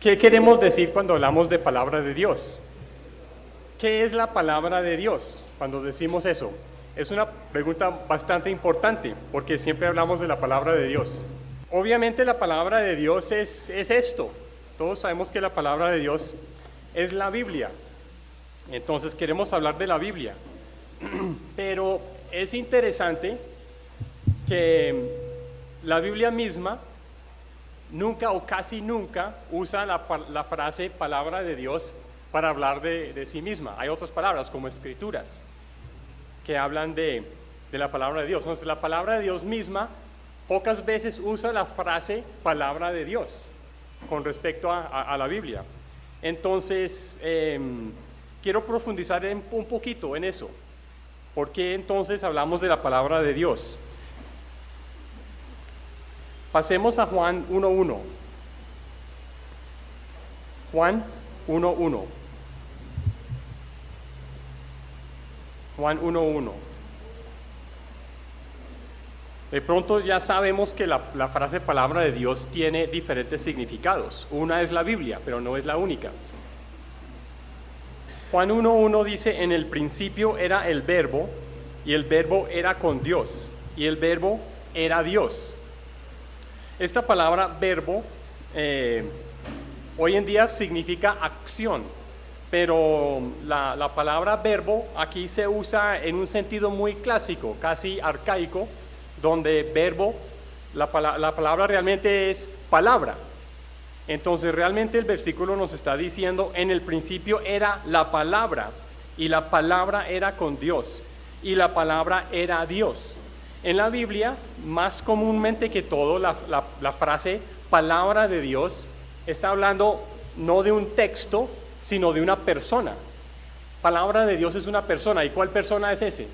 ¿Qué queremos decir cuando hablamos de palabra de Dios? ¿Qué es la palabra de Dios cuando decimos eso? Es una pregunta bastante importante porque siempre hablamos de la palabra de Dios. Obviamente la palabra de Dios es esto. Todos sabemos que la palabra de Dios es la Biblia. Entonces queremos hablar de la Biblia. Pero es interesante que la Biblia misma nunca o casi nunca usa la frase palabra de Dios para hablar de sí misma. Hay otras palabras como escrituras que hablan de la palabra de Dios. Entonces la palabra de Dios misma pocas veces usa la frase palabra de Dios con respecto a la Biblia. Entonces quiero profundizar un poquito en eso. ¿Por qué entonces hablamos de la palabra de Dios? Pasemos a Juan 1.1. Juan 1.1. Juan 1.1. De pronto ya sabemos que la frase palabra de Dios tiene diferentes significados. Una es la Biblia, pero no es la única. Juan 1.1 dice, en el principio era el verbo, y el verbo era con Dios, y el verbo era Dios. Esta palabra verbo hoy en día significa acción, pero la palabra verbo aquí se usa en un sentido muy clásico, casi arcaico, donde verbo, la palabra realmente es palabra. Entonces realmente el versículo nos está diciendo, en el principio era la palabra, y la palabra era con Dios, y la palabra era Dios. En la Biblia, más comúnmente que todo, la frase palabra de Dios está hablando no de un texto, sino de una persona. Palabra de Dios es una persona. ¿Y cuál persona es ese?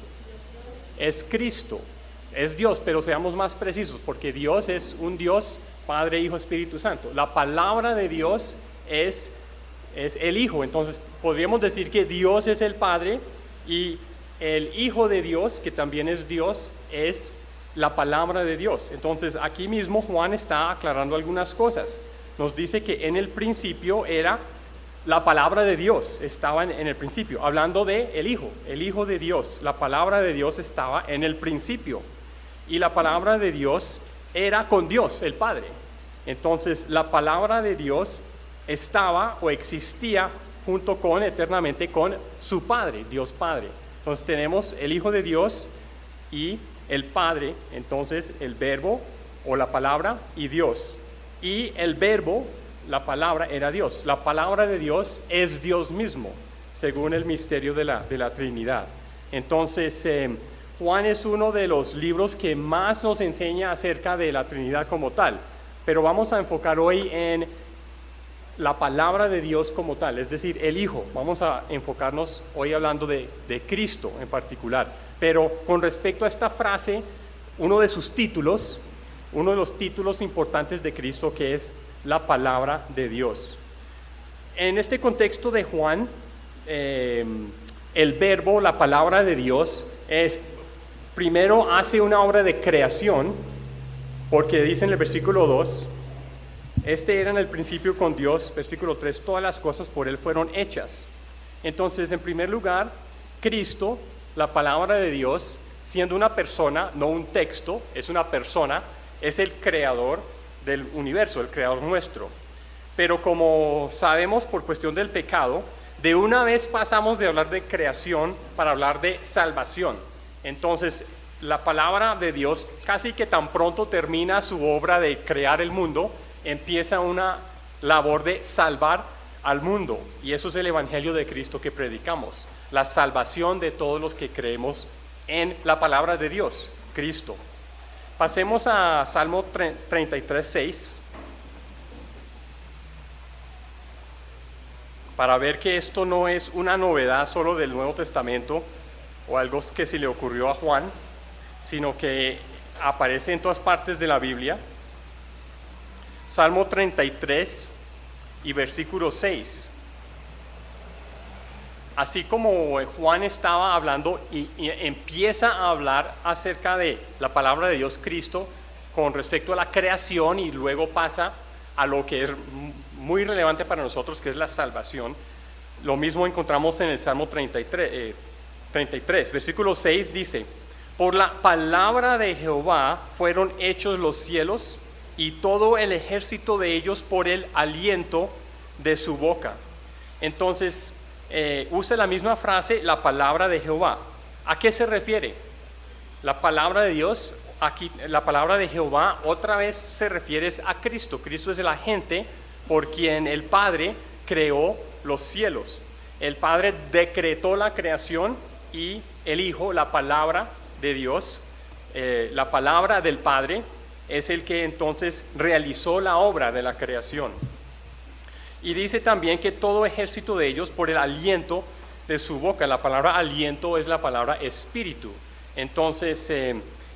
Es Cristo, es Dios, pero seamos más precisos, porque Dios es un Dios, Padre, Hijo, Espíritu Santo. La palabra de Dios es el Hijo. Entonces podríamos decir que Dios es el Padre y el Hijo de Dios, que también es Dios, es la palabra de Dios. Entonces aquí mismo Juan está aclarando algunas cosas. Nos dice que en el principio era la palabra de Dios, estaba en el principio, hablando de el Hijo de Dios. La palabra de Dios estaba en el principio y la palabra de Dios era con Dios, el Padre. Entonces la palabra de Dios estaba o existía junto con, eternamente, con su Padre, Dios Padre. Entonces tenemos el Hijo de Dios y el Padre, entonces el verbo o la palabra y Dios. Y el verbo, la palabra, era Dios. La palabra de Dios es Dios mismo, según el misterio de la Trinidad. Entonces Juan es uno de los libros que más nos enseña acerca de la Trinidad como tal. Pero vamos a enfocar hoy en la palabra de Dios como tal, es decir, el Hijo. Vamos a enfocarnos hoy hablando de Cristo en particular. Pero con respecto a esta frase, uno de los títulos importantes de Cristo, que es la palabra de Dios. En este contexto de Juan, el verbo, la palabra de Dios, primero hace una obra de creación, porque dice en el versículo 2, este era en el principio con Dios, versículo 3, todas las cosas por Él fueron hechas. Entonces, en primer lugar, Cristo, la palabra de Dios, siendo una persona, no un texto, es una persona, es el creador del universo, el creador nuestro. Pero como sabemos por cuestión del pecado, de una vez pasamos de hablar de creación para hablar de salvación. Entonces, la palabra de Dios, casi que tan pronto termina su obra de crear el mundo, empieza una labor de salvar al mundo, y eso es el evangelio de Cristo que predicamos, la salvación de todos los que creemos en la palabra de Dios, Cristo. Pasemos a Salmo 33:6 para ver que esto no es una novedad solo del Nuevo Testamento o algo que se le ocurrió a Juan, sino que aparece en todas partes de la Biblia. Salmo 33 y versículo 6. Así como Juan estaba hablando y empieza a hablar acerca de la palabra de Dios, Cristo, con respecto a la creación, y luego pasa a lo que es muy relevante para nosotros, que es la salvación. Lo mismo encontramos en el Salmo 33, versículo 6 dice: por la palabra de Jehová fueron hechos los cielos, y todo el ejército de ellos por el aliento de su boca. Entonces, usa la misma frase, la palabra de Jehová. ¿A qué se refiere? La palabra de Dios, aquí la palabra de Jehová otra vez se refiere a Cristo. Cristo es el agente por quien el Padre creó los cielos. El Padre decretó la creación y el Hijo, la palabra de Dios, la palabra del Padre, es el que entonces realizó la obra de la creación. Y dice también que todo ejército de ellos por el aliento de su boca. La palabra aliento es la palabra espíritu. Entonces,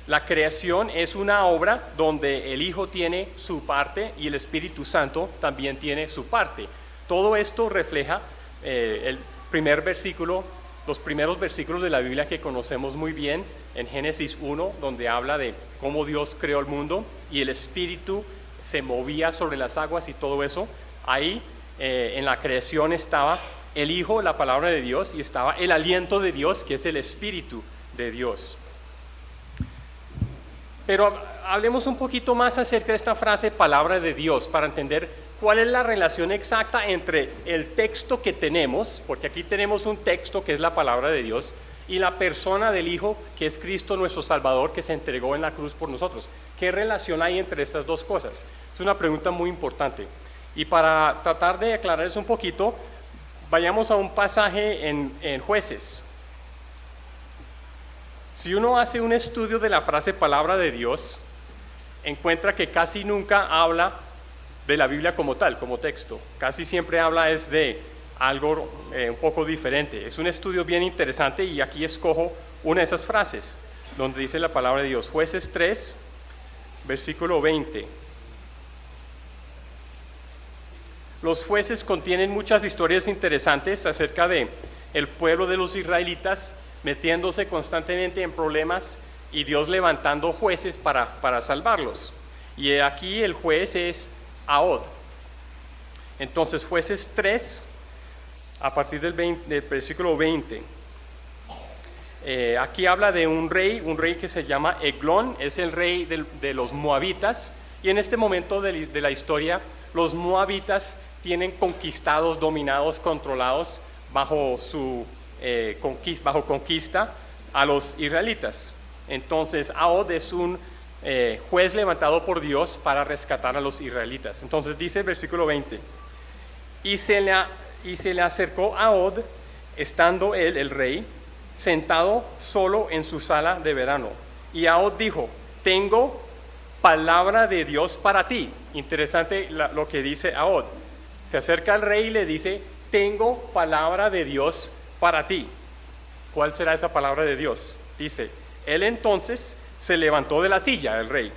la creación es una obra donde el Hijo tiene su parte y el Espíritu Santo también tiene su parte. Todo esto refleja el primer versículo, los primeros versículos de la Biblia que conocemos muy bien, en Génesis 1, donde habla de cómo Dios creó el mundo y el Espíritu se movía sobre las aguas y todo eso. Ahí en la creación estaba el Hijo, la palabra de Dios, y estaba el aliento de Dios, que es el Espíritu de Dios. Pero hablemos un poquito más acerca de esta frase, palabra de Dios, para entender cuál es la relación exacta entre el texto que tenemos, porque aquí tenemos un texto que es la palabra de Dios, y la persona del Hijo, que es Cristo nuestro Salvador, que se entregó en la cruz por nosotros. ¿Qué relación hay entre estas dos cosas? Es una pregunta muy importante. Y para tratar de aclararles un poquito, vayamos a un pasaje en Jueces. Si uno hace un estudio de la frase palabra de Dios, encuentra que casi nunca habla de la Biblia como tal, como texto. Casi siempre habla es de algo un poco diferente. Es un estudio bien interesante y aquí escojo una de esas frases donde dice la palabra de Dios. Jueces 3, versículo 20. Los jueces contienen muchas historias interesantes acerca de el pueblo de los israelitas metiéndose constantemente en problemas y Dios levantando jueces para salvarlos. Y aquí el juez es Ahod. Entonces, Jueces 3, a partir del versículo 20. Aquí habla de un rey que se llama Eglón, es el rey de los moabitas, y en este momento de la historia, los moabitas tienen conquistados, dominados, controlados bajo conquista a los israelitas. Entonces, Ahod es un juez levantado por Dios para rescatar a los israelitas. Entonces dice el versículo 20, y se le acercó a Ahod, estando él, el rey, sentado solo en su sala de verano. Y Ahod dijo: tengo palabra de Dios para ti. Interesante lo que dice Ahod. Se acerca al rey y le dice: tengo palabra de Dios para ti. ¿Cuál será esa palabra de Dios? Dice: él entonces se levantó de la silla, el rey.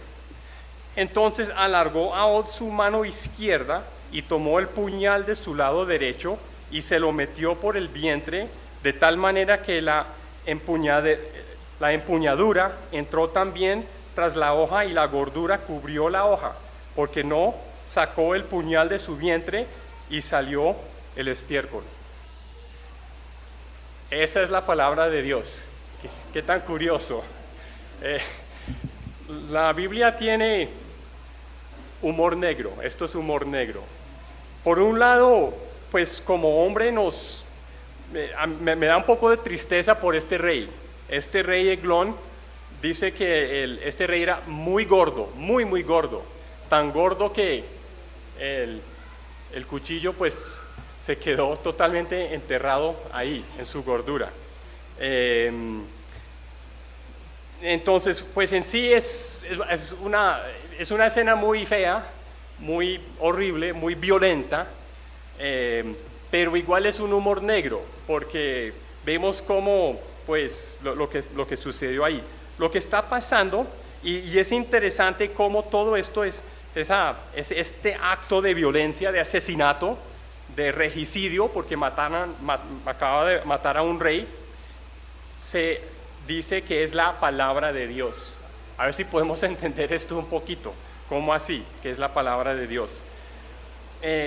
Entonces alargó Ahod su mano izquierda y tomó el puñal de su lado derecho y se lo metió por el vientre, de tal manera que la empuñadura entró también tras la hoja y la gordura cubrió la hoja, porque no sacó el puñal de su vientre y salió el estiércol. Esa es la palabra de Dios. Qué tan curioso. La Biblia tiene humor negro. Esto es humor negro. Por un lado, pues como hombre me da un poco de tristeza por este rey. Este rey Eglón dice que este rey era muy gordo, muy gordo. Tan gordo que el cuchillo pues se quedó totalmente enterrado ahí, en su gordura. Entonces, pues en sí es una escena muy fea, muy horrible, muy violenta, pero igual es un humor negro, porque vemos cómo, pues, lo que sucedió ahí. Lo que está pasando, y es interesante cómo todo esto es este acto de violencia, de asesinato, de regicidio, porque acaba de matar a un rey, se dice que es la palabra de Dios. A ver si podemos entender esto un poquito. ¿Cómo así? Que es la palabra de Dios.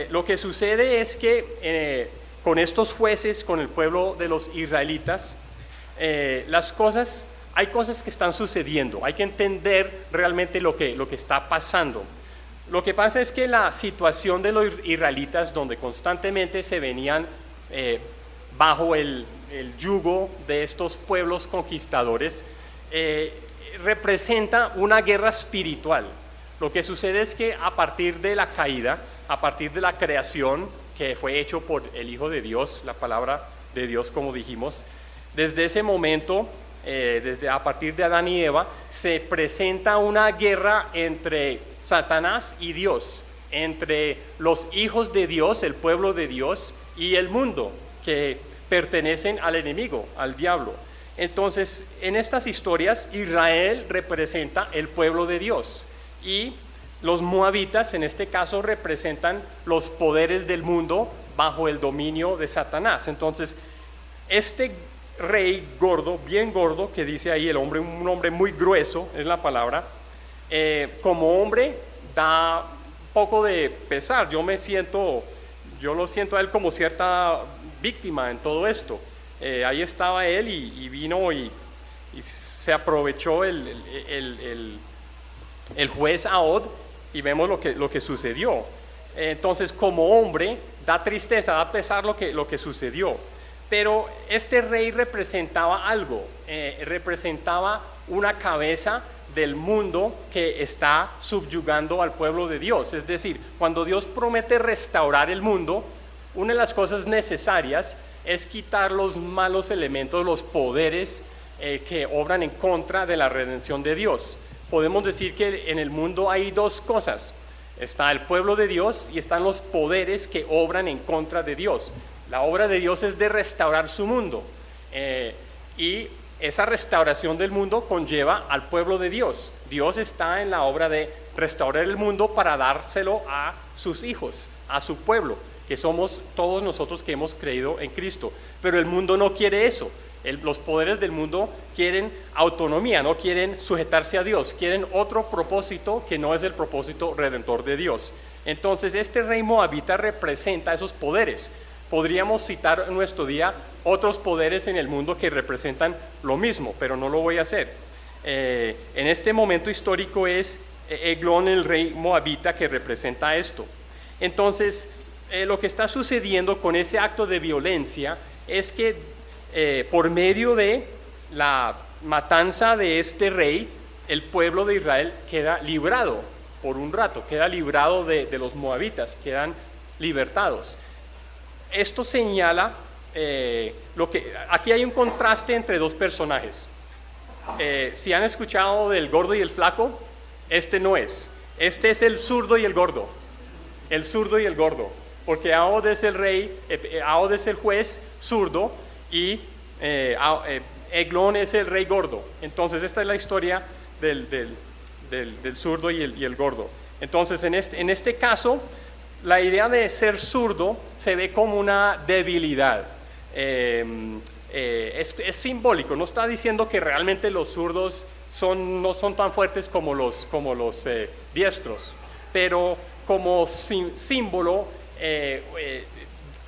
Lo que sucede es que con estos jueces, con el pueblo de los israelitas, hay cosas que están sucediendo, hay que entender realmente lo que está pasando. Lo que pasa es que la situación de los israelitas, donde constantemente se venían bajo el yugo de estos pueblos conquistadores, representa una guerra espiritual. Lo que sucede es que a partir de la caída, a partir de la creación que fue hecho por el Hijo de Dios, la palabra de Dios, como dijimos, desde ese momento, a partir de Adán y Eva, se presenta una guerra entre Satanás y Dios, entre los hijos de Dios, el pueblo de Dios, y el mundo, que pertenecen al enemigo, al diablo. Entonces, en estas historias, Israel representa el pueblo de Dios, y los moabitas, en este caso, representan los poderes del mundo bajo el dominio de Satanás. Entonces, este rey gordo, bien gordo, que dice ahí el hombre, un hombre muy grueso, es la palabra, como hombre da un poco de pesar. Yo lo siento a él como cierta víctima en todo esto. Ahí estaba él y vino y se aprovechó el juez Ahod, y vemos lo que sucedió. Entonces, como hombre, da tristeza, da pesar lo que sucedió. Pero este rey representaba algo, representaba una cabeza del mundo que está subyugando al pueblo de Dios. Es decir, cuando Dios promete restaurar el mundo, una de las cosas necesarias es quitar los malos elementos, los poderes que obran en contra de la redención de Dios. Podemos decir que en el mundo hay dos cosas: está el pueblo de Dios y están los poderes que obran en contra de Dios. La obra de Dios es de restaurar su mundo, y esa restauración del mundo conlleva al pueblo de Dios. Dios está en la obra de restaurar el mundo para dárselo a sus hijos, a su pueblo, que somos todos nosotros que hemos creído en Cristo. Pero el mundo no quiere eso. Los poderes del mundo quieren autonomía, no quieren sujetarse a Dios, quieren otro propósito que no es el propósito redentor de Dios. Entonces, este rey moabita representa esos poderes. Podríamos citar en nuestro día otros poderes en el mundo que representan lo mismo, pero no lo voy a hacer. En este momento histórico es Eglón, el rey moabita, que representa esto. Entonces, lo que está sucediendo con ese acto de violencia es que por medio de la matanza de este rey, el pueblo de Israel queda librado por un rato, queda librado de los moabitas, quedan libertados. Esto señala aquí hay un contraste entre dos personajes. Si han escuchado del gordo y el flaco, este no es. Este es el zurdo y el gordo. El zurdo y el gordo. Porque Ahod es el rey, Ahod es el juez zurdo, y Eglón es el rey gordo. Entonces esta es la historia del zurdo y el gordo. Entonces en este caso, la idea de ser zurdo se ve como una debilidad. Es simbólico, no está diciendo que realmente los zurdos no son tan fuertes como los diestros, pero como símbolo,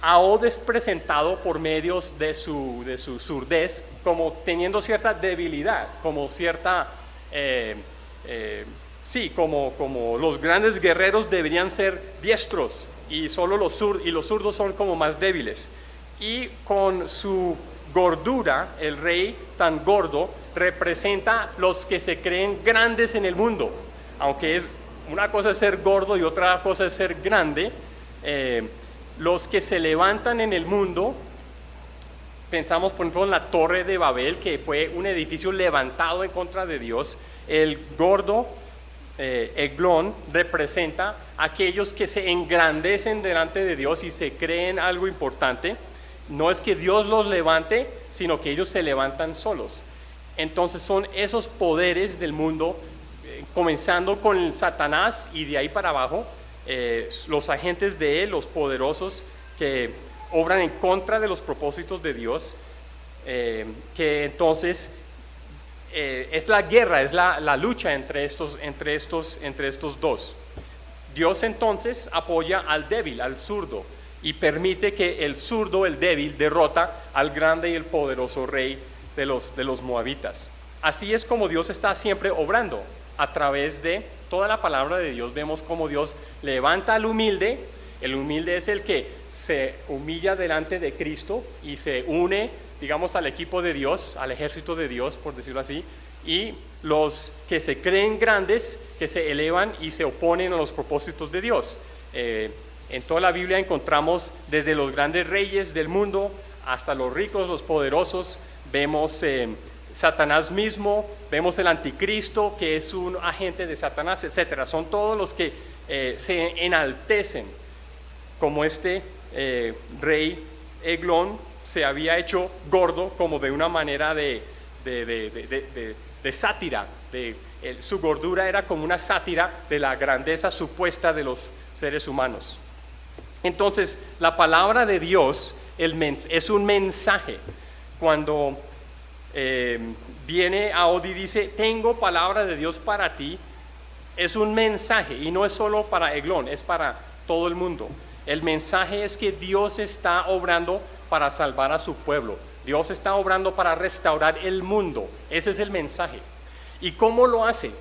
Ahod es presentado por medios de su zurdez como teniendo cierta debilidad, como cierta... como los grandes guerreros deberían ser diestros, y solo los zurdos son como más débiles. Y con su gordura, el rey tan gordo representa los que se creen grandes en el mundo. Aunque una cosa es ser gordo y otra cosa es ser grande, los que se levantan en el mundo. Pensamos, por ejemplo, en la Torre de Babel, que fue un edificio levantado en contra de Dios. El gordo Eglón representa a aquellos que se engrandecen delante de Dios y se creen algo importante. No es que Dios los levante, sino que ellos se levantan solos. Entonces son esos poderes del mundo, comenzando con Satanás y de ahí para abajo, los agentes de él, los poderosos que obran en contra de los propósitos de Dios, que entonces es la guerra, es la lucha entre estos dos. Dios entonces apoya al débil, al zurdo, y permite que el zurdo, el débil, derrota al grande y el poderoso rey de los moabitas. Así es como Dios está siempre obrando. A través de toda la palabra de Dios vemos cómo Dios levanta al humilde. El humilde es el que se humilla delante de Cristo y se une, digamos, al equipo de Dios, al ejército de Dios, por decirlo así, y los que se creen grandes, que se elevan y se oponen a los propósitos de Dios. En toda la Biblia encontramos desde los grandes reyes del mundo hasta los ricos, los poderosos. Vemos Satanás mismo, vemos el anticristo, que es un agente de Satanás, etcétera. Son todos los que se enaltecen, como este rey Eglón se había hecho gordo como de una manera de sátira. Su gordura era como una sátira de la grandeza supuesta de los seres humanos. Entonces, la palabra de Dios es un mensaje. Cuando viene Ahod y dice, tengo palabra de Dios para ti, es un mensaje, y no es solo para Eglón, es para todo el mundo. El mensaje es que Dios está obrando para salvar a su pueblo. Dios está obrando para restaurar el mundo. Ese es el mensaje. ¿Y cómo lo hace?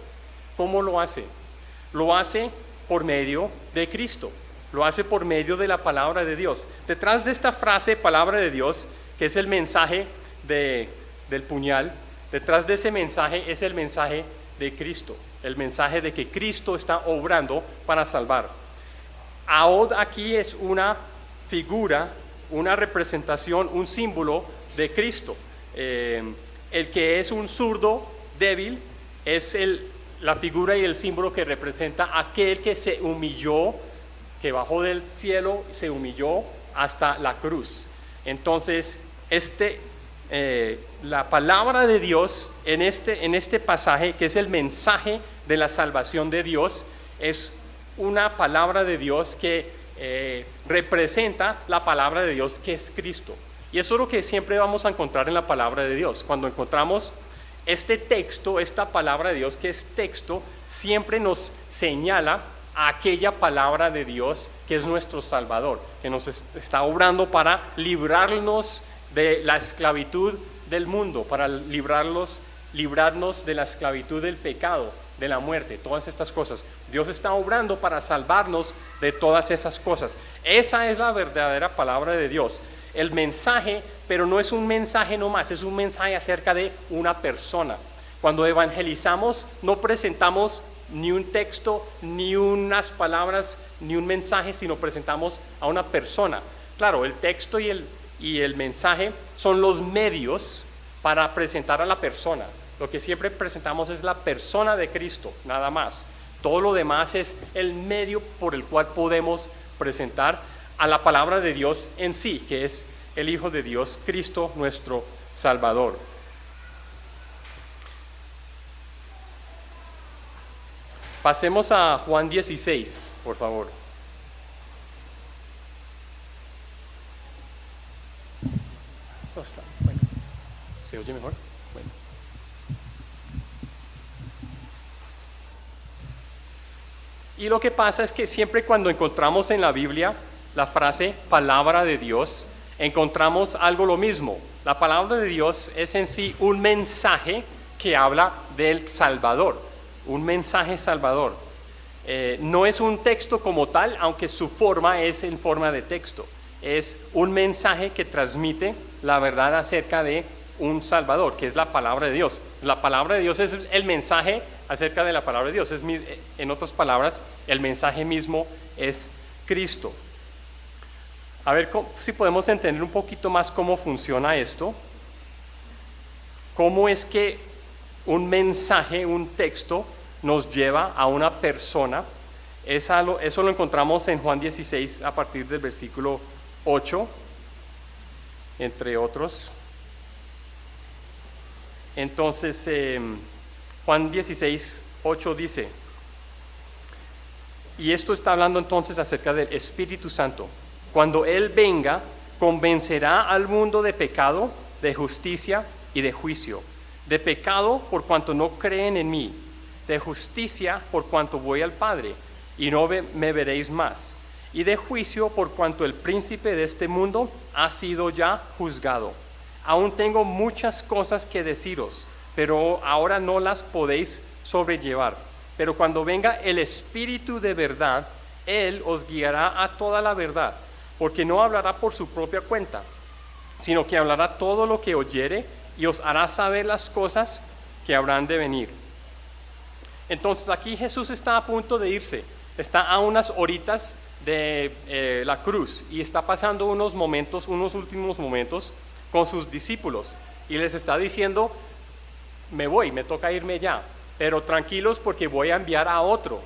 ¿Cómo lo hace? Lo hace por medio de Cristo. Lo hace por medio de la palabra de Dios. Detrás de esta frase, palabra de Dios, que es el mensaje del puñal, detrás de ese mensaje es el mensaje de Cristo. El mensaje de que Cristo está obrando para salvar. Ahod aquí es una figura, una representación, un símbolo de Cristo. El que es un zurdo débil es la figura y el símbolo que representa aquel que se humilló, que bajó del cielo, se humilló hasta la cruz. Entonces, la palabra de Dios en este pasaje, que es el mensaje de la salvación de Dios, es una palabra de Dios que representa la palabra de Dios, que es Cristo. Y eso es lo que siempre vamos a encontrar en la palabra de Dios. Cuando encontramos este texto, esta palabra de Dios, que es texto, siempre nos señala a aquella palabra de Dios que es nuestro Salvador, que nos está obrando para librarnos de la esclavitud del mundo, para librarnos de la esclavitud del pecado, de la muerte, todas estas cosas. Dios está obrando para salvarnos de todas esas cosas. Esa es la verdadera palabra de Dios. El mensaje, pero no es un mensaje nomás, es un mensaje acerca de una persona. Cuando evangelizamos, no presentamos ni un texto, ni unas palabras, ni un mensaje, sino presentamos a una persona. Claro, el texto y el mensaje son los medios para presentar a la persona. Lo que siempre presentamos es la persona de Cristo, nada más. Todo lo demás es el medio por el cual podemos presentar a la palabra de Dios en sí, que es el Hijo de Dios, Cristo, nuestro Salvador. Pasemos a Juan 16, por favor. ¿Cómo está? Bueno, ¿se oye mejor? Bueno. Y lo que pasa es que siempre cuando encontramos en la Biblia la frase palabra de Dios, encontramos algo lo mismo. La palabra de Dios es en sí un mensaje que habla del Salvador, un mensaje salvador. No es un texto como tal, aunque su forma es en forma de texto. Es un mensaje que transmite la verdad acerca de un Salvador, que es la palabra de Dios. La palabra de Dios es el mensaje acerca de la palabra de Dios. En otras palabras, el mensaje mismo es Cristo. A ver si podemos entender un poquito más cómo funciona esto. Cómo es que un mensaje, un texto, nos lleva a una persona. Eso lo encontramos en Juan 16 a partir del versículo 8, entre otros. Entonces, Juan 16, 8 dice, y esto está hablando entonces acerca del Espíritu Santo. Cuando Él venga, convencerá al mundo de pecado, de justicia y de juicio. De pecado por cuanto no creen en mí, de justicia por cuanto voy al Padre y no me veréis más, y de juicio por cuanto el príncipe de este mundo ha sido ya juzgado. Aún tengo muchas cosas que deciros, pero ahora no las podéis sobrellevar. Pero cuando venga el Espíritu de verdad, Él os guiará a toda la verdad, porque no hablará por su propia cuenta, sino que hablará todo lo que oyere y os hará saber las cosas que habrán de venir. Entonces aquí Jesús está a punto de irse, está a unas horitas de la cruz y está pasando unos últimos momentos con sus discípulos y les está diciendo: me voy, me toca irme ya, pero tranquilos porque voy a enviar a otro.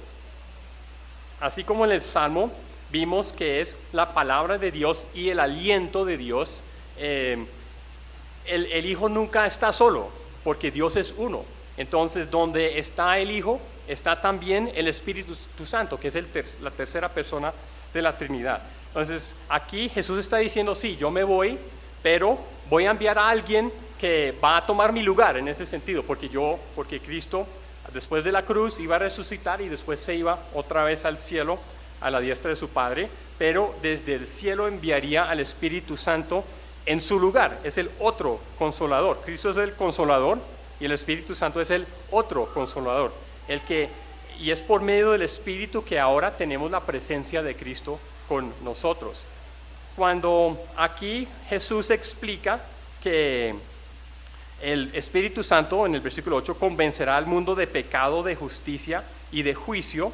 Así como en el Salmo vimos que es la palabra de Dios y el aliento de Dios, el Hijo nunca está solo, porque Dios es uno. Entonces, donde está el Hijo, está también el Espíritu Santo, que es la tercera persona de la Trinidad. Entonces, aquí Jesús está diciendo: sí, yo me voy, pero voy a enviar a alguien que va a tomar mi lugar en ese sentido, porque Cristo, después de la cruz, iba a resucitar y después se iba otra vez al cielo, a la diestra de su Padre, pero desde el cielo enviaría al Espíritu Santo en su lugar. Es el otro consolador. Cristo es el consolador y el Espíritu Santo es el otro consolador. Y es por medio del Espíritu que ahora tenemos la presencia de Cristo con nosotros. Cuando aquí Jesús explica que el Espíritu Santo, en el versículo 8, convencerá al mundo de pecado, de justicia y de juicio,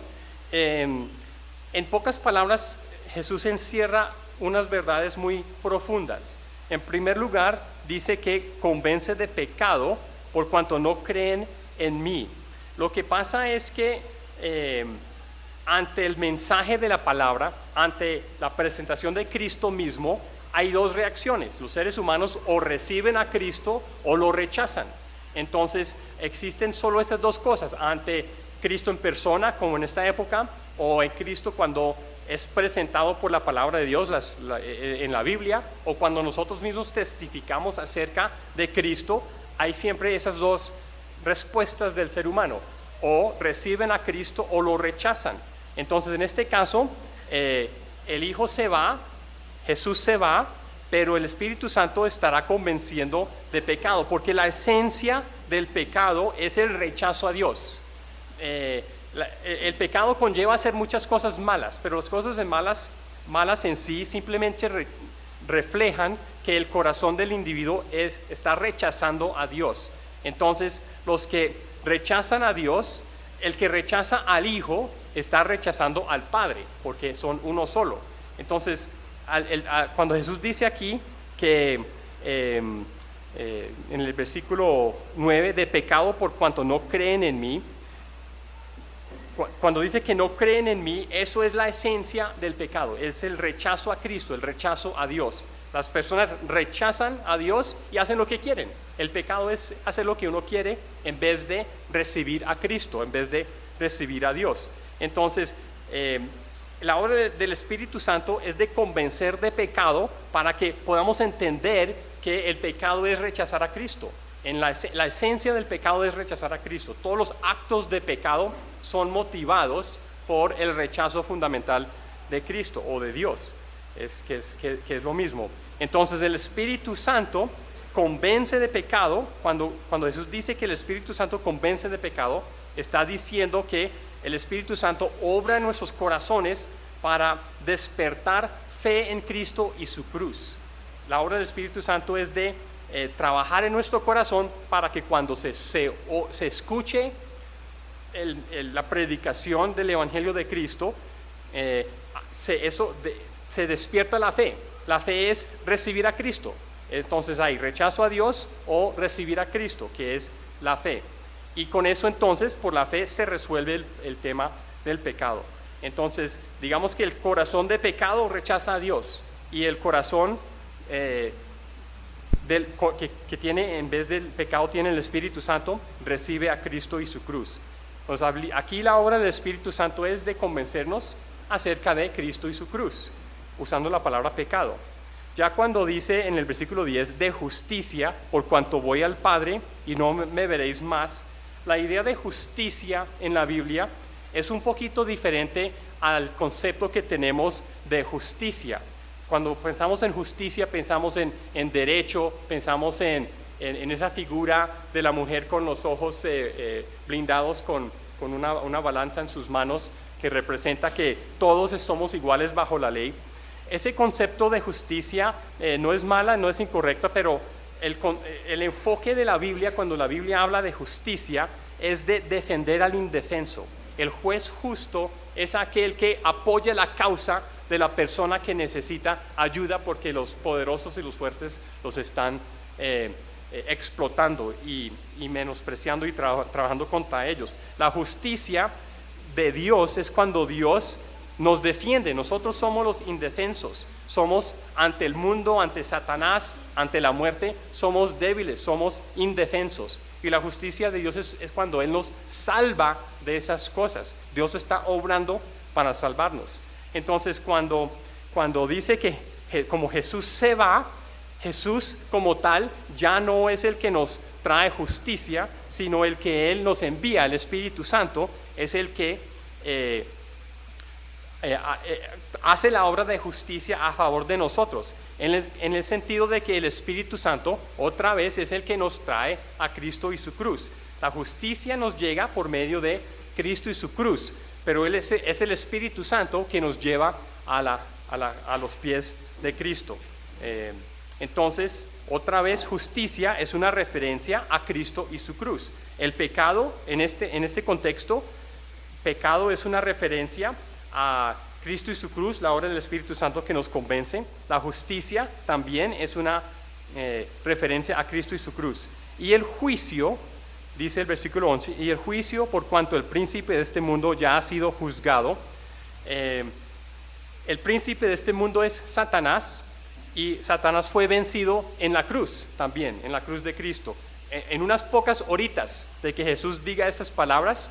en pocas palabras, Jesús encierra unas verdades muy profundas. En primer lugar, dice que convence de pecado por cuanto no creen en mí. Lo que pasa es que ante el mensaje de la palabra, ante la presentación de Cristo mismo, hay dos reacciones. Los seres humanos o reciben a Cristo o lo rechazan. Entonces existen solo estas dos cosas: ante Cristo en persona, como en esta época, o en Cristo cuando es presentado por la palabra de Dios en la Biblia, o cuando nosotros mismos testificamos acerca de Cristo. Hay siempre esas dos respuestas del ser humano: o reciben a Cristo o lo rechazan. Entonces, en este caso, el Hijo se va, Jesús se va, pero el Espíritu Santo estará convenciendo de pecado, porque la esencia del pecado es el rechazo a Dios. El pecado conlleva hacer muchas cosas malas, pero las cosas malas en sí simplemente reflejan que el corazón del individuo está rechazando a Dios. Entonces, los que rechazan a Dios, el que rechaza al Hijo, está rechazando al Padre, porque son uno solo. Entonces, cuando Jesús dice aquí que en el versículo 9, de pecado por cuanto no creen en mí, cuando dice que no creen en mí, eso es la esencia del pecado, es el rechazo a Cristo, el rechazo a Dios. Las personas rechazan a Dios y hacen lo que quieren. El pecado es hacer lo que uno quiere en vez de recibir a Cristo, en vez de recibir a Dios. Entonces, la obra del Espíritu Santo es de convencer de pecado para que podamos entender que el pecado es rechazar a Cristo. La esencia del pecado es rechazar a Cristo. Todos los actos de pecado son motivados por el rechazo fundamental de Cristo o de Dios, que es lo mismo. Entonces, el Espíritu Santo convence de pecado. Cuando Jesús dice que el Espíritu Santo convence de pecado, está diciendo que el Espíritu Santo obra en nuestros corazones para despertar fe en Cristo y su cruz. La obra del Espíritu Santo es de trabajar en nuestro corazón para que cuando se escuche la predicación del Evangelio de Cristo, se despierta la fe. La fe es recibir a Cristo. Entonces hay rechazo a Dios o recibir a Cristo, que es la fe. Y con eso entonces, por la fe, se resuelve el tema del pecado. Entonces, digamos que el corazón de pecado rechaza a Dios, y el corazón que tiene, en vez del pecado, tiene el Espíritu Santo, recibe a Cristo y su cruz. Entonces, aquí la obra del Espíritu Santo es de convencernos acerca de Cristo y su cruz, usando la palabra pecado. Ya cuando dice en el versículo 10, de justicia, por cuanto voy al Padre y no me veréis más, la idea de justicia en la Biblia es un poquito diferente al concepto que tenemos de justicia. Cuando pensamos en justicia, pensamos en derecho, pensamos en esa figura de la mujer con los ojos blindados con una balanza en sus manos, que representa que todos somos iguales bajo la ley. Ese concepto de justicia no es mala, no es incorrecta, pero el enfoque de la Biblia, cuando la Biblia habla de justicia, es de defender al indefenso. El juez justo es aquel que apoya la causa de la persona que necesita ayuda porque los poderosos y los fuertes los están explotando y menospreciando y trabajando contra ellos. La justicia de Dios es cuando Dios nos defiende. Nosotros somos los indefensos, somos ante el mundo, ante Satanás, ante la muerte, somos débiles, somos indefensos. Y la justicia de Dios es cuando Él nos salva de esas cosas. Dios está obrando para salvarnos. Entonces cuando dice que como Jesús se va, Jesús como tal ya no es el que nos trae justicia, sino el que Él nos envía, el Espíritu Santo, es el que hace la obra de justicia a favor de nosotros, en el sentido de que el Espíritu Santo otra vez es el que nos trae a Cristo y su cruz. La justicia nos llega por medio de Cristo y su cruz, pero Él es el Espíritu Santo que nos lleva a los pies de Cristo. Entonces, otra vez, justicia es una referencia a Cristo y su cruz. El pecado, en este contexto, pecado es una referencia a Cristo y su cruz, la obra del Espíritu Santo que nos convence. La justicia también es una referencia a Cristo y su cruz. Y el juicio, dice el versículo 11, y el juicio por cuanto el príncipe de este mundo ya ha sido juzgado. El príncipe de este mundo es Satanás, y Satanás fue vencido en la cruz también, en la cruz de Cristo. En unas pocas horitas de que Jesús diga estas palabras,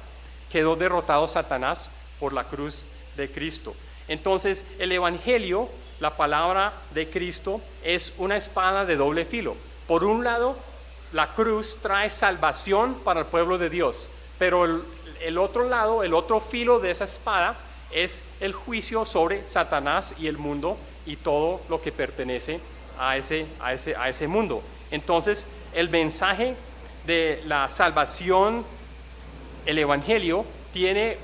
quedó derrotado Satanás por la cruz de Cristo. Entonces el Evangelio, la palabra de Cristo, es una espada de doble filo. Por un lado, la cruz trae salvación para el pueblo de Dios, pero el otro lado, el otro filo de esa espada es el juicio sobre Satanás y el mundo y todo lo que pertenece a ese mundo. Entonces el mensaje de la salvación, el Evangelio, tiene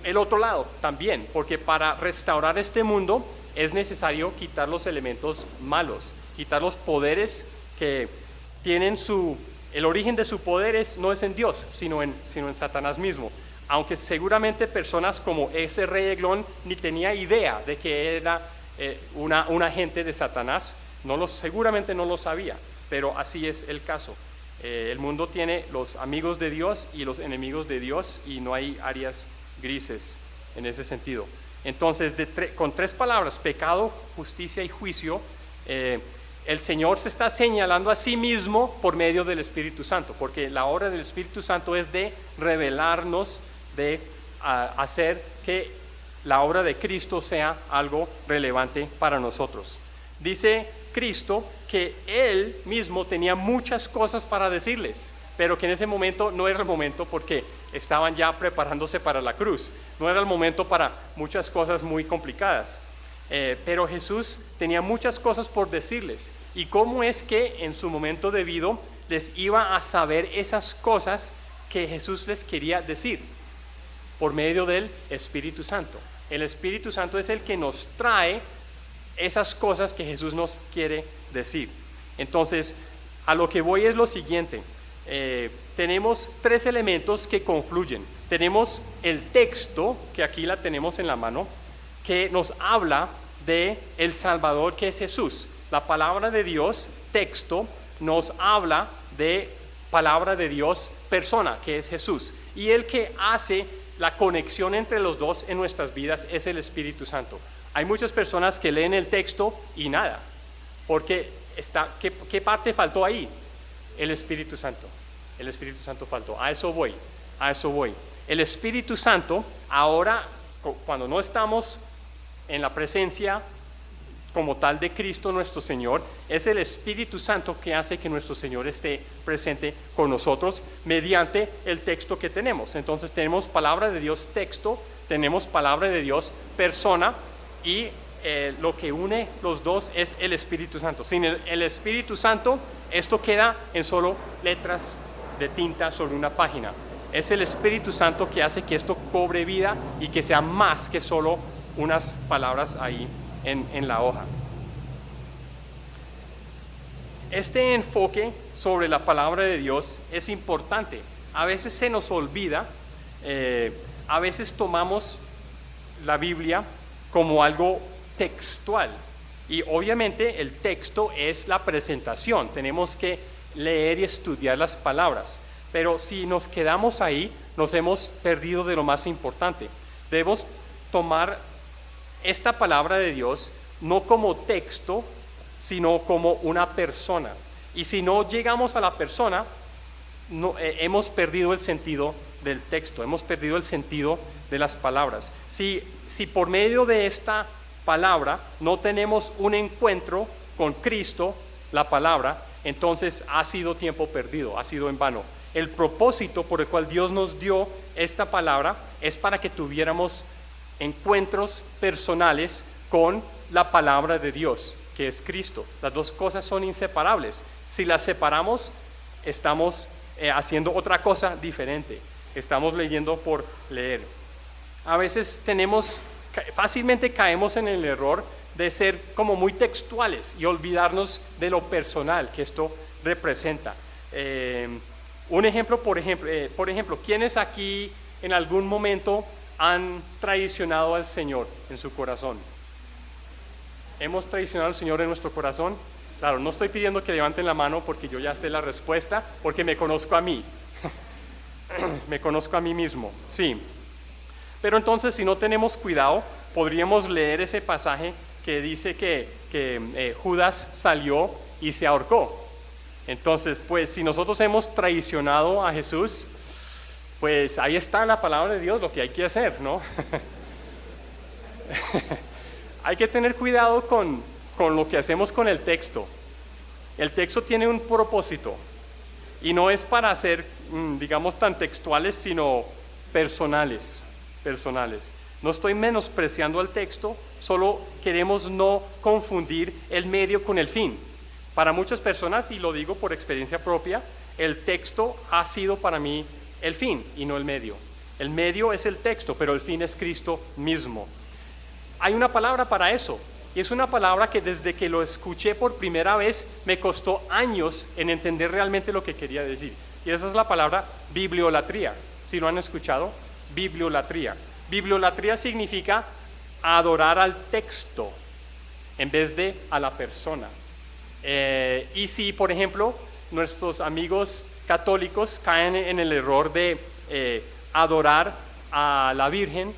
el otro lado también, porque para restaurar este mundo es necesario quitar los elementos malos, quitar los poderes que tienen el origen de su poder no es en Dios, sino en Satanás mismo. Aunque seguramente personas como ese rey Eglón ni tenía idea de que era un agente de Satanás, seguramente no lo sabía, pero así es el caso. El mundo tiene los amigos de Dios y los enemigos de Dios y no hay áreas grises en ese sentido. Entonces, con tres palabras, pecado, justicia y juicio, el Señor se está señalando a sí mismo por medio del Espíritu Santo, porque la obra del Espíritu Santo es de revelarnos, de hacer que la obra de Cristo sea algo relevante para nosotros. Dice Cristo que Él mismo tenía muchas cosas para decirles, pero que en ese momento no era el momento porque estaban ya preparándose para la cruz. No era el momento para muchas cosas muy complicadas. Pero Jesús tenía muchas cosas por decirles. ¿Y cómo es que en su momento debido les iba a saber esas cosas que Jesús les quería decir? Por medio del Espíritu Santo. El Espíritu Santo es el que nos trae esas cosas que Jesús nos quiere decir. Entonces, a lo que voy es lo siguiente. Tenemos tres elementos que confluyen. Tenemos el texto, que aquí la tenemos en la mano, que nos habla de el Salvador, que es Jesús. La palabra de Dios, texto, nos habla de palabra de Dios, persona, que es Jesús. Y el que hace la conexión entre los dos en nuestras vidas es el Espíritu Santo. Hay muchas personas que leen el texto y nada, porque ¿qué parte faltó ahí? El Espíritu Santo. El Espíritu Santo faltó. A eso voy. El Espíritu Santo, ahora, cuando no estamos en la presencia como tal de Cristo nuestro Señor, es el Espíritu Santo que hace que nuestro Señor esté presente con nosotros mediante el texto que tenemos. Entonces tenemos palabra de Dios, texto, tenemos palabra de Dios, persona, y lo que une los dos es el Espíritu Santo. Sin el Espíritu Santo, esto queda en solo letras de tinta sobre una página. Es el Espíritu Santo que hace que esto cobre vida y que sea más que solo unas palabras ahí en la hoja. Este enfoque sobre la palabra de Dios es importante. A veces se nos olvida, a veces tomamos la Biblia como algo textual. Y obviamente el texto es la presentación. Tenemos que leer y estudiar las palabras. Pero si nos quedamos ahí, nos hemos perdido de lo más importante. Debemos tomar esta palabra de Dios no como texto, sino como una persona. Y si no llegamos a la persona, hemos perdido el sentido del texto, hemos perdido el sentido de las palabras. Si por medio de esta palabra no tenemos un encuentro con Cristo, la palabra, entonces ha sido tiempo perdido, ha sido en vano. El propósito por el cual Dios nos dio esta palabra es para que tuviéramos encuentros personales con la palabra de Dios, que es Cristo. Las dos cosas son inseparables. Si las separamos, estamos haciendo otra cosa diferente. Estamos leyendo por leer. A veces fácilmente caemos en el error de ser como muy textuales y olvidarnos de lo personal que esto representa. Un ejemplo, por ejemplo, ¿quiénes aquí en algún momento han traicionado al Señor en su corazón? ¿Hemos traicionado al Señor en nuestro corazón? Claro, no estoy pidiendo que levanten la mano porque yo ya sé la respuesta, porque me conozco a mí. Me conozco a mí mismo, sí. Pero entonces, si no tenemos cuidado, podríamos leer ese pasaje que dice que Judas salió y se ahorcó. Entonces, pues, si nosotros hemos traicionado a Jesús, pues ahí está la palabra de Dios, lo que hay que hacer, ¿no? Hay que tener cuidado con lo que hacemos con el texto. El texto tiene un propósito y no es para ser, digamos, tan textuales, sino personales. No estoy menospreciando el texto, solo queremos no confundir el medio con el fin. Para muchas personas, y lo digo por experiencia propia, el texto ha sido para mí el fin y no el medio. El medio es el texto, pero el fin es Cristo mismo. Hay una palabra para eso, y es una palabra que desde que lo escuché por primera vez me costó años en entender realmente lo que quería decir. Y esa es la palabra bibliolatría. ¿Sí lo han escuchado? Bibliolatría. Bibliolatría significa adorar al texto en vez de a la persona. Y si, por ejemplo, nuestros amigos católicos caen en el error de adorar a la Virgen,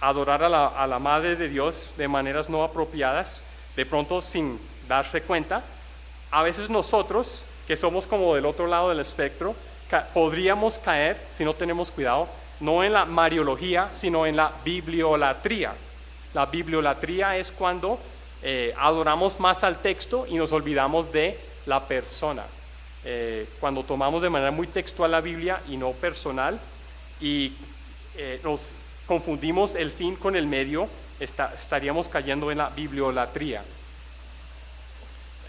adorar a la Madre de Dios de maneras no apropiadas, de pronto sin darse cuenta, a veces nosotros, que somos como del otro lado del espectro, podríamos caer, si no tenemos cuidado, no en la mariología, sino en la bibliolatría. La bibliolatría es cuando adoramos más al texto y nos olvidamos de la persona. Cuando tomamos de manera muy textual la Biblia y no personal, y nos confundimos el fin con el medio, estaríamos cayendo en la bibliolatría.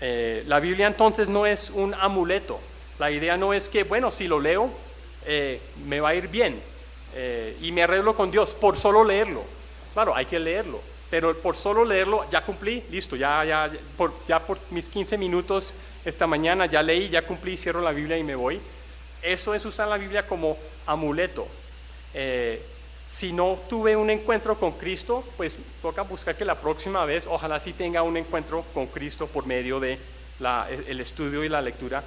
La Biblia entonces no es un amuleto. La idea no es que, bueno, si lo leo, me va a ir bien y me arreglo con Dios por solo leerlo. Claro, hay que leerlo, pero por solo leerlo ya cumplí, listo, ya por mis 15 minutos esta mañana ya leí, ya cumplí, cierro la Biblia y me voy. Eso es usar la Biblia como amuleto. Si no tuve un encuentro con Cristo, pues toca buscar que la próxima vez, ojalá sí tenga un encuentro con Cristo por medio de el estudio y la lectura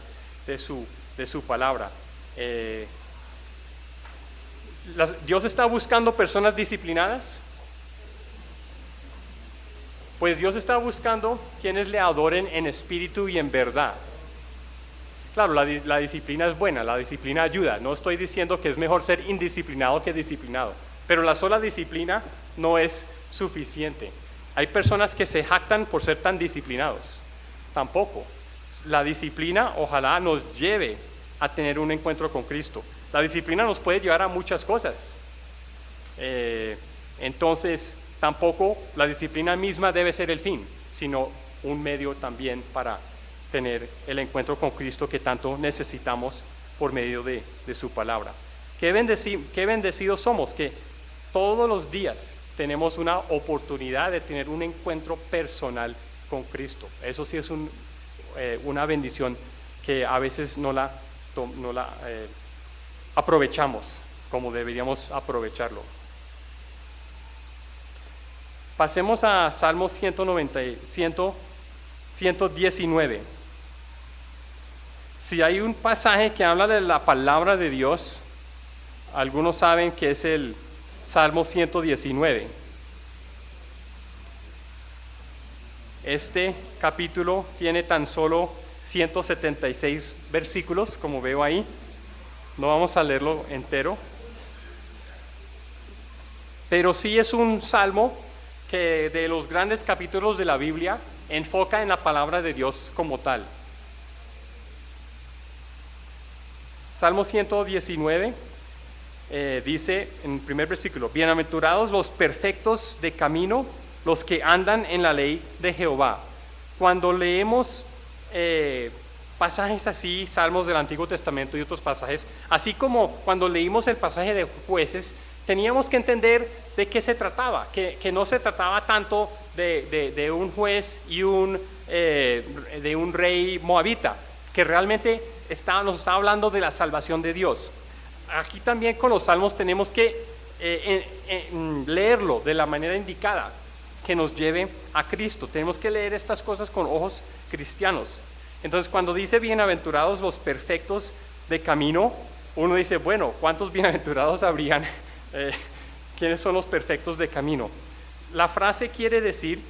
de su palabra. ¿Dios está buscando personas disciplinadas? Pues Dios está buscando quienes le adoren en espíritu y en verdad. Claro, la disciplina es buena, la disciplina ayuda. No estoy diciendo que es mejor ser indisciplinado que disciplinado, pero la sola disciplina no es suficiente. Hay personas que se jactan por ser tan disciplinados. Tampoco. La disciplina ojalá nos lleve a tener un encuentro con Cristo. La disciplina nos puede llevar a muchas cosas. Entonces, tampoco la disciplina misma debe ser el fin, sino un medio también para tener el encuentro con Cristo que tanto necesitamos por medio de su palabra. Qué bendecidos somos que todos los días tenemos una oportunidad de tener un encuentro personal con Cristo. Eso sí es una bendición que a veces no la aprovechamos como deberíamos aprovecharlo. Pasemos a Salmos 119. Si hay un pasaje que habla de la palabra de Dios, algunos saben que es el Salmo 119. Este capítulo tiene tan solo 176 versículos, como veo ahí. No vamos a leerlo entero. Pero sí es un salmo que de los grandes capítulos de la Biblia enfoca en la palabra de Dios como tal. Salmo 119 dice en el primer versículo: bienaventurados los perfectos de camino, los que andan en la ley de Jehová. Cuando leemos pasajes así, salmos del Antiguo Testamento y otros pasajes, así como cuando leímos el pasaje de Jueces, teníamos que entender de qué se trataba, que no se trataba tanto de un juez y de un rey moabita, que realmente nos está hablando de la salvación de Dios. Aquí también con los salmos tenemos que leerlo de la manera indicada, que nos lleve a Cristo. Tenemos que leer estas cosas con ojos cristianos. Entonces, cuando dice bienaventurados los perfectos de camino, uno dice, bueno, ¿cuántos bienaventurados habrían? ¿Quiénes son los perfectos de camino? La frase quiere decir,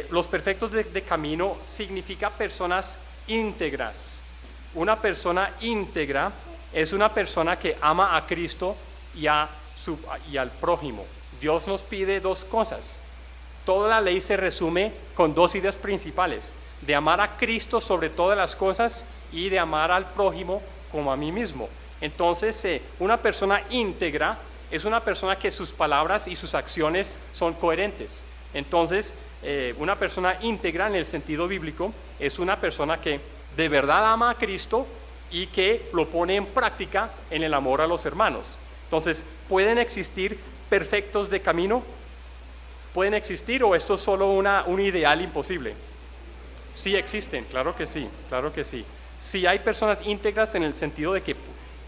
los perfectos de camino significa personas íntegras. Una persona íntegra es una persona que ama a Cristo y al prójimo. Dios nos pide dos cosas. Toda la ley se resume con dos ideas principales: de amar a Cristo sobre todas las cosas y de amar al prójimo como a mí mismo. Entonces, una persona íntegra es una persona que sus palabras y sus acciones son coherentes. Entonces, una persona íntegra en el sentido bíblico es una persona que de verdad ama a Cristo y que lo pone en práctica en el amor a los hermanos. Entonces, ¿pueden existir perfectos de camino? ¿Pueden existir o esto es solo un ideal imposible? Sí existen, claro que sí, claro que sí. Sí hay personas íntegras en el sentido de que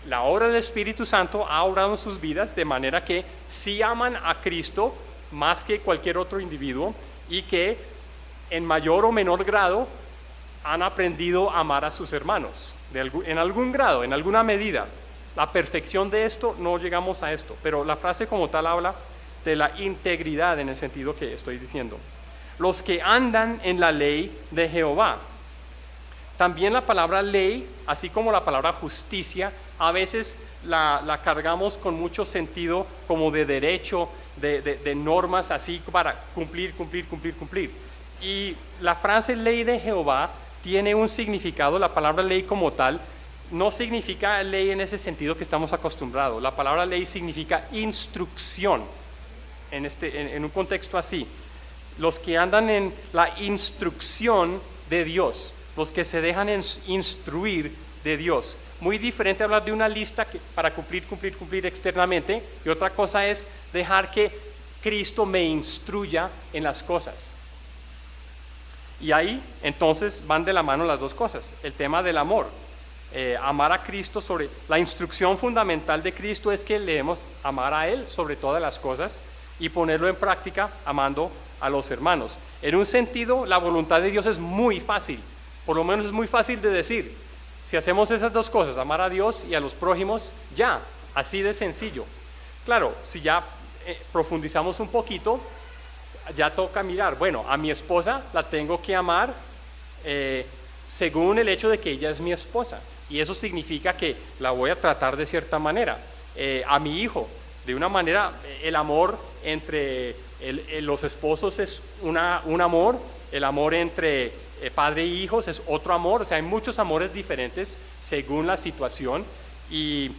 la obra del Espíritu Santo ha obrado en sus vidas de manera que sí aman a Cristo más que cualquier otro individuo y que en mayor o menor grado han aprendido a amar a sus hermanos, en algún grado, en alguna medida. La perfección de esto, no llegamos a esto, pero la frase como tal habla de la integridad en el sentido que estoy diciendo. Los que andan en la ley de Jehová. También la palabra ley, así como la palabra justicia, a veces la cargamos con mucho sentido como de derecho, de normas así para cumplir. Y la frase ley de Jehová tiene un significado. La palabra ley como tal no significa ley en ese sentido que estamos acostumbrados. La palabra ley significa instrucción en un contexto así. Los que andan en la instrucción de Dios, los que se dejan instruir de Dios. Muy diferente hablar de una lista para cumplir externamente, y otra cosa es dejar que Cristo me instruya en las cosas. Y ahí entonces van de la mano las dos cosas. El tema del amor, amar a Cristo sobre la instrucción fundamental de Cristo es que debemos amar a Él sobre todas las cosas y ponerlo en práctica amando a los hermanos. En un sentido, la voluntad de Dios es muy fácil, por lo menos es muy fácil de decir. Si hacemos esas dos cosas, amar a Dios y a los prójimos, ya, así de sencillo. Claro, si ya profundizamos un poquito, ya toca mirar, bueno, a mi esposa la tengo que amar según el hecho de que ella es mi esposa, y eso significa que la voy a tratar de cierta manera. A mi hijo, de una manera, el amor entre los esposos es un amor, el amor entre padre y hijos es otro amor. O sea, hay muchos amores diferentes según la situación, y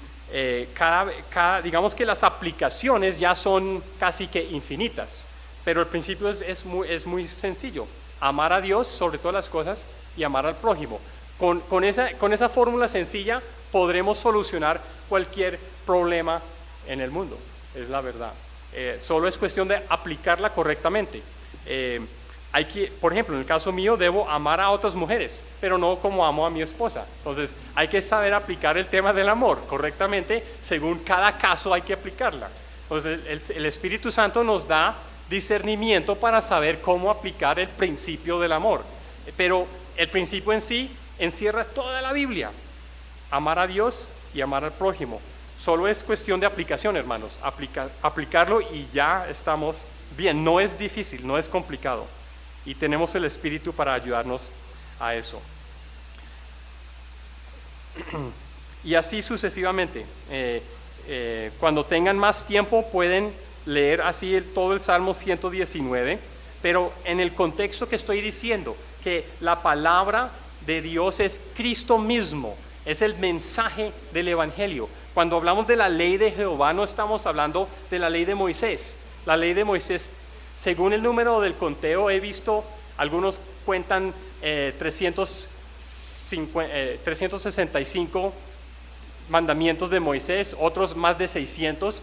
digamos que las aplicaciones ya son casi que infinitas, pero el principio es muy sencillo: amar a Dios sobre todas las cosas y amar al prójimo. Con esa fórmula sencilla podremos solucionar cualquier problema en el mundo, es la verdad. Solo es cuestión de aplicarla correctamente. Por ejemplo, en el caso mío, debo amar a otras mujeres, pero no como amo a mi esposa. Entonces, hay que saber aplicar el tema del amor correctamente. Según cada caso hay que aplicarla. Entonces, el Espíritu Santo nos da discernimiento para saber cómo aplicar el principio del amor. Pero el principio en sí encierra toda la Biblia: amar a Dios y amar al prójimo. Solo es cuestión de aplicación, hermanos. Aplicarlo y ya estamos bien. No es difícil, no es complicado. Y tenemos el Espíritu para ayudarnos a eso. Y así sucesivamente. Cuando tengan más tiempo pueden leer así todo el Salmo 119, pero en el contexto que estoy diciendo, que la palabra de Dios es Cristo mismo, es el mensaje del Evangelio. Cuando hablamos de la ley de Jehová, no estamos hablando de la ley de Moisés. La ley de Moisés, según el número del conteo, he visto, algunos cuentan 365 mandamientos de Moisés, otros más de 600.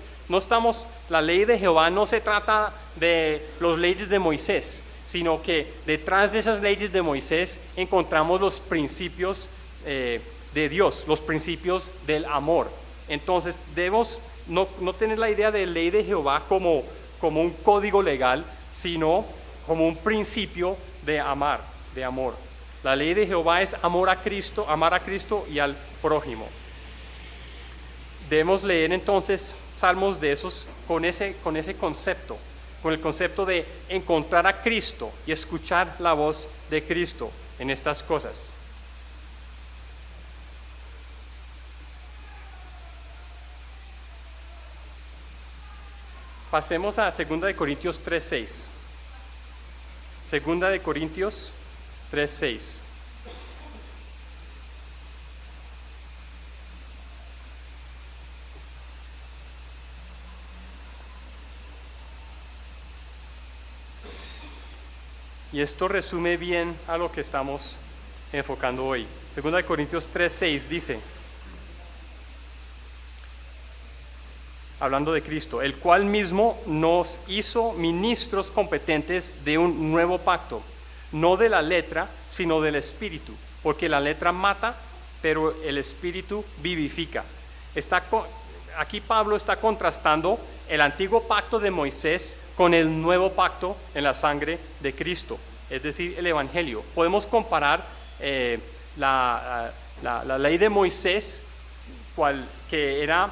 La ley de Jehová no se trata de las leyes de Moisés, sino que detrás de esas leyes de Moisés encontramos los principios de Dios, los principios del amor. Entonces debemos no tener la idea de ley de Jehová como un código legal, sino como un principio de amor. La ley de Jehová es amar a Cristo y al prójimo. Debemos leer entonces salmos de esos con ese concepto, con el concepto de encontrar a Cristo y escuchar la voz de Cristo en estas cosas. Pasemos a 2 Corintios 3:6. 2 Corintios 3:6. Y esto resume bien a lo que estamos enfocando hoy. 2 Corintios 3:6 dice, hablando de Cristo, el cual mismo nos hizo ministros competentes de un nuevo pacto, no de la letra, sino del Espíritu, porque la letra mata, pero el Espíritu vivifica. Aquí Pablo está contrastando el antiguo pacto de Moisés con el nuevo pacto en la sangre de Cristo, es decir, el Evangelio. Podemos comparar la ley de Moisés, que era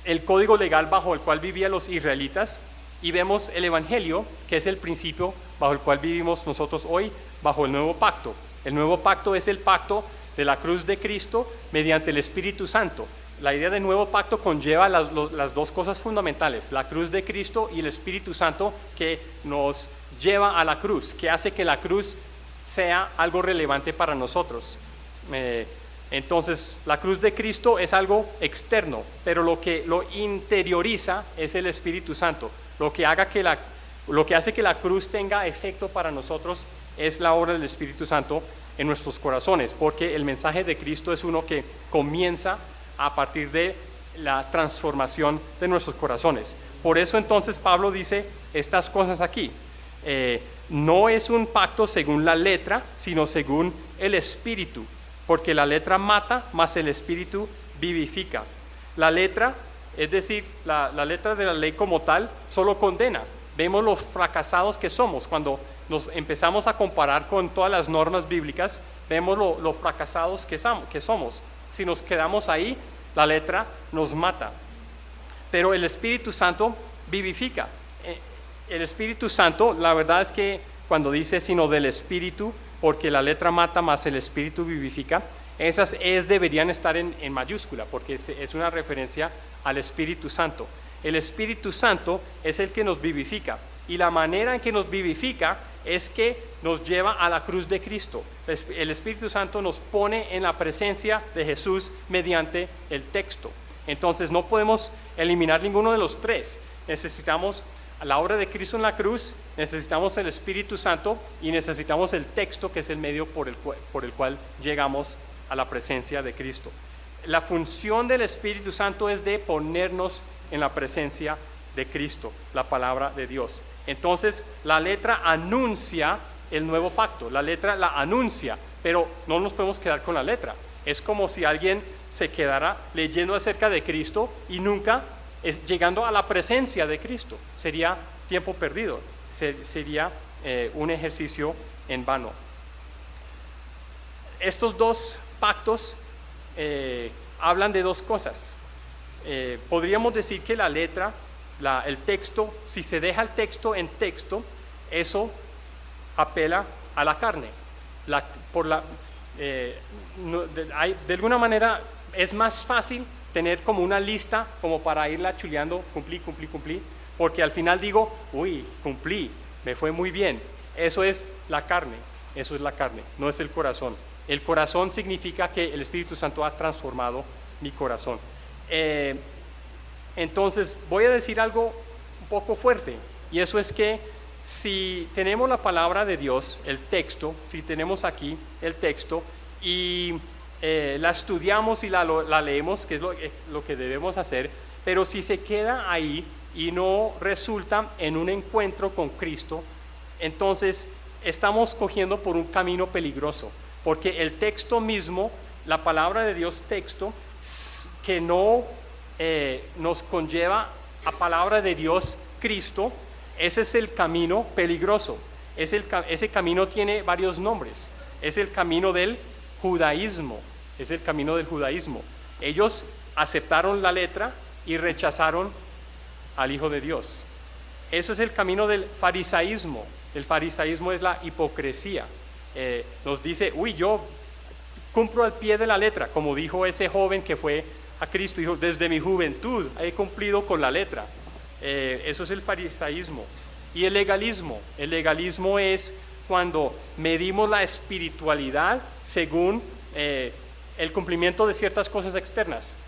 el código legal bajo el cual vivían los israelitas, y vemos el Evangelio, que es el principio bajo el cual vivimos nosotros hoy, bajo el nuevo pacto. El nuevo pacto es el pacto de la cruz de Cristo mediante el Espíritu Santo. La idea de nuevo pacto conlleva las dos cosas fundamentales: la cruz de Cristo y el Espíritu Santo, que nos lleva a la cruz, que hace que la cruz sea algo relevante para nosotros. Entonces, la cruz de Cristo es algo externo, pero lo que lo interioriza es el Espíritu Santo. Lo que hace que la cruz tenga efecto para nosotros es la obra del Espíritu Santo en nuestros corazones, porque el mensaje de Cristo es uno que comienza a partir de la transformación de nuestros corazones. Por eso entonces Pablo dice estas cosas aquí. No es un pacto según la letra, sino según el Espíritu, porque la letra mata, mas el Espíritu vivifica. La letra, es decir, la letra de la ley como tal, solo condena. Vemos los fracasados que somos. Cuando nos empezamos a comparar con todas las normas bíblicas, vemos lo fracasados que somos. Si nos quedamos ahí, la letra nos mata. Pero el Espíritu Santo vivifica. El Espíritu Santo, la verdad es que cuando dice sino del Espíritu, porque la letra mata, más el Espíritu vivifica, esas deberían estar en mayúscula, porque es una referencia al Espíritu Santo. El Espíritu Santo es el que nos vivifica. y la manera en que nos vivifica es que nos lleva a la cruz de Cristo. El Espíritu Santo nos pone en la presencia de Jesús mediante el texto. Entonces no podemos eliminar ninguno de los tres. Necesitamos la obra de Cristo en la cruz, necesitamos el Espíritu Santo y necesitamos el texto, que es el medio por el cual llegamos a la presencia de Cristo. La función del Espíritu Santo es de ponernos en la presencia de Cristo, la palabra de Dios. Entonces la letra anuncia el nuevo pacto, la letra la anuncia, pero no nos podemos quedar con la letra. Es como si alguien se quedara leyendo acerca de Cristo y nunca llegando a la presencia de Cristo. Sería tiempo perdido, sería un ejercicio en vano. Estos dos pactos hablan de dos cosas. Podríamos decir que la letra, el texto, si se deja el texto en texto, eso apela a la carne. De alguna manera es más fácil tener como una lista como para irla chuleando, cumplí, porque al final digo, uy, cumplí, me fue muy bien. Eso es la carne, no es el corazón. El corazón significa que el Espíritu Santo ha transformado mi corazón. Entonces voy a decir algo un poco fuerte, y eso es que si tenemos la palabra de Dios, el texto, si tenemos aquí el texto y la estudiamos y la leemos, que es lo que debemos hacer, pero si se queda ahí y no resulta en un encuentro con Cristo, entonces estamos cogiendo por un camino peligroso, porque el texto mismo, la palabra de Dios texto, que no nos conlleva a palabra de Dios Cristo, ese es el camino peligroso. Ese camino tiene varios nombres. Es el camino del judaísmo. Ellos aceptaron la letra y rechazaron al Hijo de Dios. Eso es el camino del farisaísmo. El farisaísmo es la hipocresía. Nos dice, uy, yo cumplo al pie de la letra, como dijo ese joven que fue a Cristo, dijo, desde mi juventud he cumplido con la letra. Eso es el farisaísmo. Y el legalismo es cuando medimos la espiritualidad según el cumplimiento de ciertas cosas externas.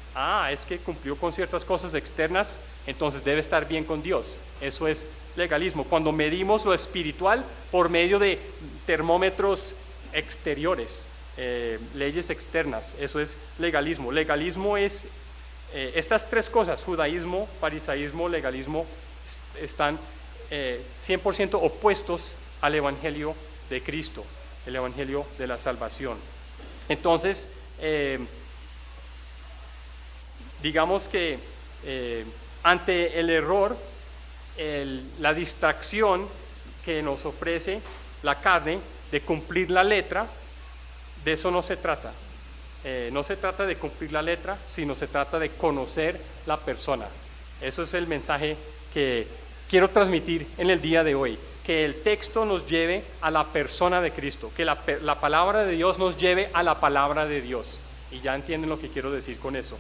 Es que cumplió con ciertas cosas externas, entonces debe estar bien con Dios. Eso es legalismo, cuando medimos lo espiritual por medio de termómetros exteriores, leyes externas. Eso es legalismo. Legalismo es estas tres cosas: judaísmo, farisaísmo, legalismo, están 100% opuestos al evangelio de Cristo, el evangelio de la salvación. Entonces, digamos que ante el error, la distracción que nos ofrece la carne de cumplir la letra, de eso no se trata. No se trata de cumplir la letra, sino se trata de conocer la persona. Eso es el mensaje que quiero transmitir en el día de hoy, que el texto nos lleve a la persona de Cristo, que la palabra de Dios nos lleve a la palabra de Dios. Y ya entienden lo que quiero decir con eso.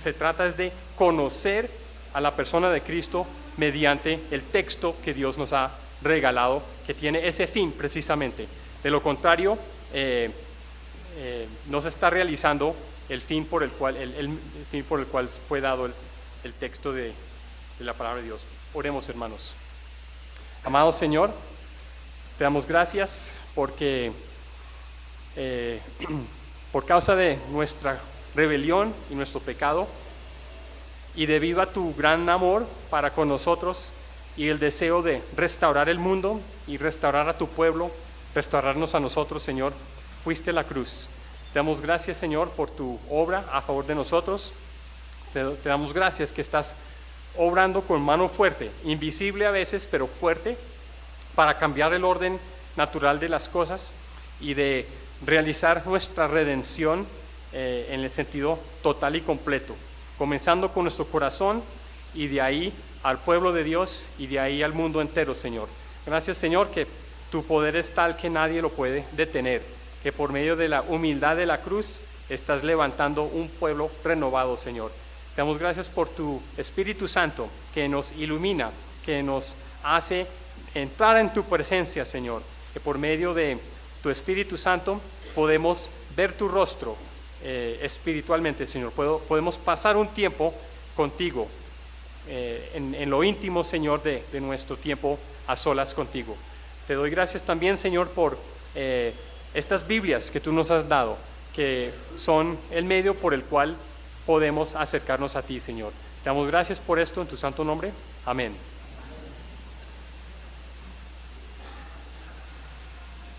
Se trata es de conocer a la persona de Cristo mediante el texto que Dios nos ha regalado, que tiene ese fin precisamente. De lo contrario, no se está realizando el fin por el cual, el fin por el cual fue dado el texto de la palabra de Dios. Oremos, hermanos. Amado Señor, te damos gracias porque por causa de nuestra rebelión y nuestro pecado, y debido a tu gran amor para con nosotros y el deseo de restaurar el mundo y restaurar a tu pueblo, restaurarnos a nosotros, Señor, fuiste a la cruz. Te damos gracias, Señor, por tu obra a favor de nosotros. Te damos gracias que estás obrando con mano fuerte, invisible a veces, pero fuerte, para cambiar el orden natural de las cosas y de realizar nuestra redención en el sentido total y completo, comenzando con nuestro corazón y de ahí al pueblo de Dios y de ahí al mundo entero, Señor. Gracias, Señor, que tu poder es tal que nadie lo puede detener, que por medio de la humildad de la cruz estás levantando un pueblo renovado, Señor. Te damos gracias por tu Espíritu Santo que nos ilumina, que nos hace entrar en tu presencia, Señor, que por medio de tu Espíritu Santo podemos ver tu rostro espiritualmente, Señor. Podemos pasar un tiempo contigo, en lo íntimo, Señor, de nuestro tiempo a solas contigo. Te doy gracias también, Señor, por estas Biblias que tú nos has dado, que son el medio por el cual podemos acercarnos a ti, Señor. Te damos gracias por esto en tu santo nombre. Amén.